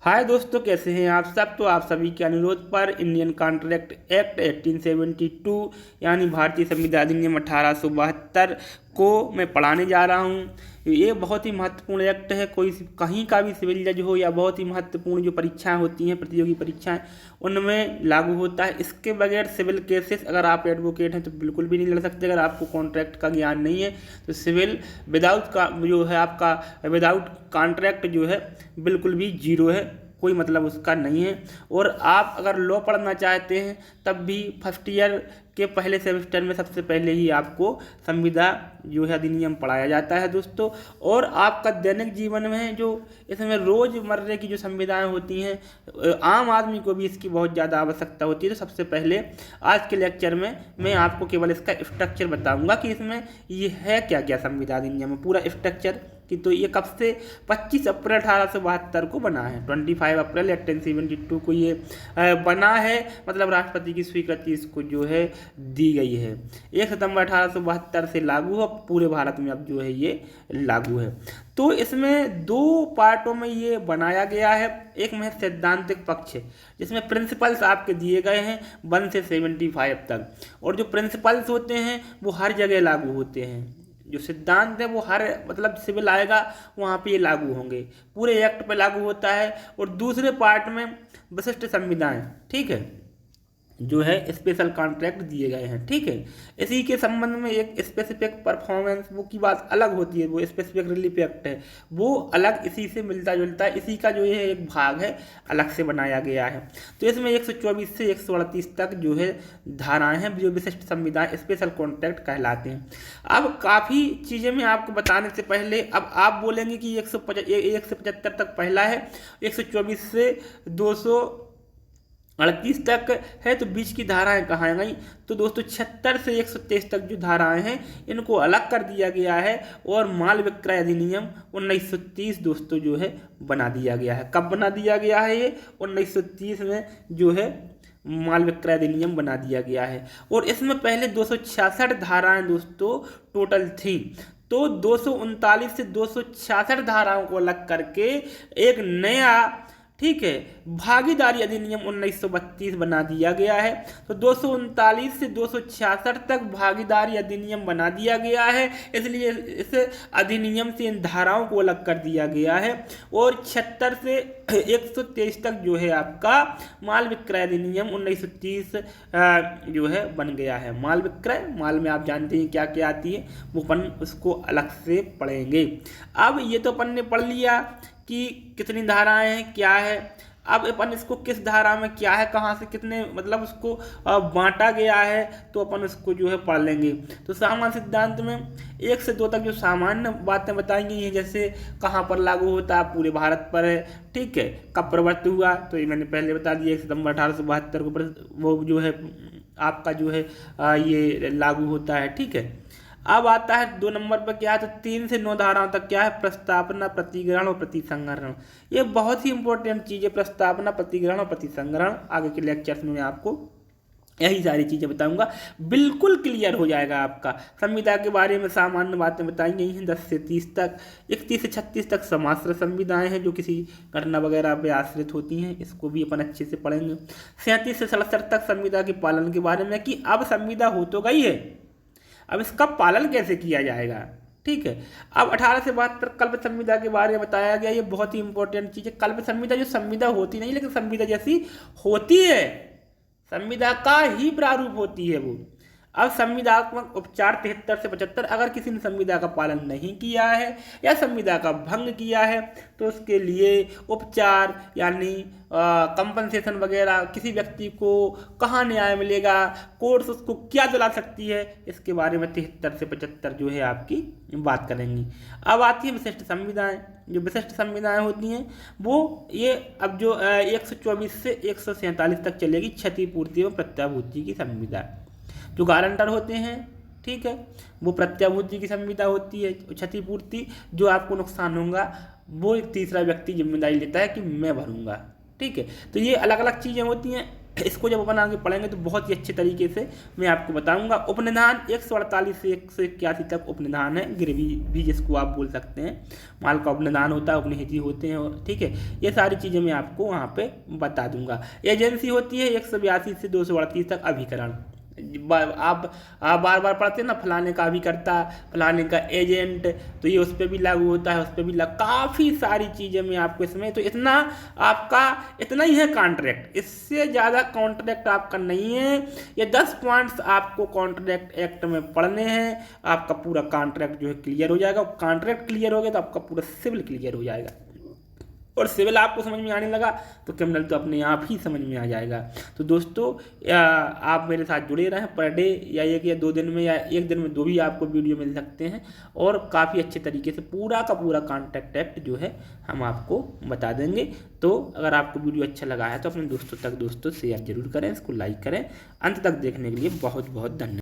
हाय दोस्तों, कैसे हैं आप सब। तो आप सभी के अनुरोध पर इंडियन कॉन्ट्रैक्ट एक्ट 1872 यानी भारतीय संविधान अधिनियम 1872 को मैं पढ़ाने जा रहा हूँ। ये बहुत ही महत्वपूर्ण एक्ट है। कोई कहीं का भी सिविल जज हो या बहुत ही महत्वपूर्ण जो परीक्षाएं होती हैं, प्रतियोगी परीक्षाएं, उनमें लागू होता है। इसके बगैर सिविल केसेस, अगर आप एडवोकेट हैं तो बिल्कुल भी नहीं लड़ सकते। अगर आपको कॉन्ट्रैक्ट का ज्ञान नहीं है तो सिविल विदाउट का जो है आपका विदाउट कॉन्ट्रैक्ट जो है बिल्कुल भी जीरो है, कोई मतलब उसका नहीं है। और आप अगर लॉ पढ़ना चाहते हैं तब भी फर्स्ट ईयर के पहले सेमेस्टर में सबसे पहले ही आपको संविधान जो है अधिनियम पढ़ाया जाता है दोस्तों। और आपका दैनिक जीवन में जो इसमें रोज़मर्रे की जो संविधाएं होती हैं, आम आदमी को भी इसकी बहुत ज़्यादा आवश्यकता होती है। तो सबसे पहले आज के लेक्चर में मैं आपको केवल इसका स्ट्रक्चर बताऊंगा कि इसमें ये है क्या क्या संविधान अधिनियम में, पूरा स्ट्रक्चर कि तो ये कब से 25 अप्रैल 1872 को बना है। 25 अप्रैल 1872 को ये बना है, मतलब राष्ट्रपति की स्वीकृति इसको जो है दी गई है। 1 सितंबर 1872 से लागू हो, पूरे भारत में अब जो है ये लागू है। तो इसमें दो पार्टों में ये बनाया गया है। एक में सैद्धांतिक पक्ष है जिसमें प्रिंसिपल्स आपके दिए गए हैं 1 से 75 तक, और जो प्रिंसिपल्स होते हैं वो हर जगह लागू होते हैं। जो सिद्धांत है वो हर मतलब सिविल आएगा वहाँ पे ये लागू होंगे, पूरे एक्ट पे लागू होता है। और दूसरे पार्ट में विशिष्ट संविधान, ठीक है, जो है स्पेशल कॉन्ट्रैक्ट दिए गए हैं, ठीक है। इसी के संबंध में एक स्पेसिफिक परफॉर्मेंस वो की बात अलग होती है, वो स्पेसिफिक रिलीफ एक्ट है, वो अलग इसी से मिलता जुलता है। इसी का जो है एक भाग है, अलग से बनाया गया है। तो इसमें 124 से 138 तक जो है धाराएं हैं जो विशिष्ट संविधान स्पेशल कॉन्ट्रैक्ट कहलाते हैं। अब काफ़ी चीज़ें मैं आपको बताने से पहले, अब आप बोलेंगे कि 1 से 75 तक पहला है, 124 से 238 तक है, तो बीच की धाराएं कहाँ गई। तो दोस्तों 76 से 123 तक जो धाराएं हैं इनको अलग कर दिया गया है, और माल विक्रय अधिनियम 1930 दोस्तों जो है बना दिया गया है। कब बना दिया गया है ये? 1930 में जो है माल विक्रय अधिनियम बना दिया गया है। और इसमें पहले 266 धाराएं दोस्तों टोटल थी, तो 239 से 266 धाराओं को अलग करके एक नया, ठीक है, भागीदारी अधिनियम 1932 बना दिया गया है। तो 239 से 266 तक भागीदारी अधिनियम बना दिया गया है, इसलिए इस अधिनियम से इन धाराओं को अलग कर दिया गया है। और 76 से 123 तक जो है आपका माल विक्रय अधिनियम 1930 जो है बन गया है। माल विक्रय, माल में आप जानते हैं क्या क्या आती है, वो अपन उसको अलग से पढ़ेंगे। अब ये तो अपन ने पढ़ लिया कि कितनी धाराएं हैं, क्या है। अब अपन इसको किस धारा में क्या है, कहाँ से कितने मतलब उसको बांटा गया है, तो अपन उसको जो है पढ़ लेंगे। तो सामान्य सिद्धांत में 1 से 2 तक जो सामान्य बातें बताई गई हैं, जैसे कहाँ पर लागू होता है, पूरे भारत पर है, ठीक है। कब प्रवर्तित हुआ, तो ये मैंने पहले बता दिया, 1 सितंबर 1872 को वो जो है आपका जो है ये लागू होता है, ठीक है। अब आता है 2 नंबर पर क्या है, तो 3 से 9 धाराओं तक क्या है, प्रस्तावना, प्रतिग्रहण और प्रतिसंग्रहण। ये बहुत ही इंपॉर्टेंट चीज़ है, प्रस्तावना, प्रतिग्रहण और प्रतिसंग्रहण। आगे के लेक्चर्स में मैं आपको यही सारी चीज़ें बताऊंगा, बिल्कुल क्लियर हो जाएगा आपका। संविधान के बारे में सामान्य बातें बताई गई हैं 10 से 30 तक। 31 से 36 तक समाश्रित संविधाएं हैं जो किसी घटना वगैरह पे आश्रित होती हैं, इसको भी अपन अच्छे से पढ़ेंगे। 37 से 67 तक संविधान के पालन के बारे में, कि अब संविधान हो तो गई है, अब इसका पालन कैसे किया जाएगा, ठीक है। अब 18 से 72 कल्प संविदा के बारे में बताया गया, ये बहुत ही इंपॉर्टेंट चीज़ है। कल्प संविदा जो संविदा होती नहीं लेकिन संविदा जैसी होती है, संविदा का ही प्रारूप होती है वो। अब संविदात्मक उपचार 73 से 75, अगर किसी ने संविदा का पालन नहीं किया है या संविदा का भंग किया है तो उसके लिए उपचार यानी कंपनसेशन वगैरह, किसी व्यक्ति को कहाँ न्याय मिलेगा, कोर्ट उसको क्या दिला सकती है, इसके बारे में 73 से 75 जो है आपकी बात करेंगी। अब आती है विशिष्ट संविधाएं। जो विशिष्ट संविधाएं होती हैं वो ये अब जो 124 से 147 तक चलेगी, क्षतिपूर्ति एवं प्रत्याभूति की संविदा। जो गारंटर होते हैं, ठीक है, वो प्रत्याभूति की संविदा होती है। क्षतिपूर्ति, जो आपको नुकसान होगा वो एक तीसरा व्यक्ति जिम्मेदारी लेता है कि मैं भरूंगा, ठीक है। तो ये अलग अलग चीज़ें होती हैं। इसको जब अपन आगे पढ़ेंगे तो बहुत ही अच्छे तरीके से मैं आपको बताऊंगा। उपनिधान 148 से 181 तक उपनिधान है, गिरवी भी जिसको आप बोल सकते हैं, माल का उपनिधान होता है, उपनिहिति होते हैं, ठीक है। ये सारी चीज़ें मैं आपको वहाँ पे बता दूंगा। एजेंसी होती है 182 से 238 तक अभिकरण। आप बार बार पढ़ते हैं ना, फलाने का अभिकर्ता, फलाने का एजेंट, तो ये उस पर भी लागू होता है, उस पर भी काफ़ी सारी चीज़ें मैं आपको इसमें, तो इतना आपका इतना ही है कॉन्ट्रैक्ट, इससे ज़्यादा कॉन्ट्रैक्ट आपका नहीं है। ये 10 पॉइंट्स आपको कॉन्ट्रैक्ट एक्ट में पढ़ने हैं, आपका पूरा कॉन्ट्रैक्ट जो है क्लियर हो जाएगा। कॉन्ट्रैक्ट क्लियर हो गया तो आपका पूरा सिविल क्लियर हो जाएगा, और सिविल आपको समझ में आने लगा तो क्रिमिनल तो अपने आप ही समझ में आ जाएगा। तो दोस्तों आप मेरे साथ जुड़े रहें, पर डे या 1 या 2 दिन में या 1 दिन में 2 भी आपको वीडियो मिल सकते हैं, और काफ़ी अच्छे तरीके से पूरा का पूरा कॉन्ट्रैक्ट एक्ट जो है हम आपको बता देंगे। तो अगर आपको वीडियो अच्छा लगा है तो अपने दोस्तों तक शेयर जरूर करें, इसको लाइक करें। अंत तक देखने के लिए बहुत बहुत धन्यवाद।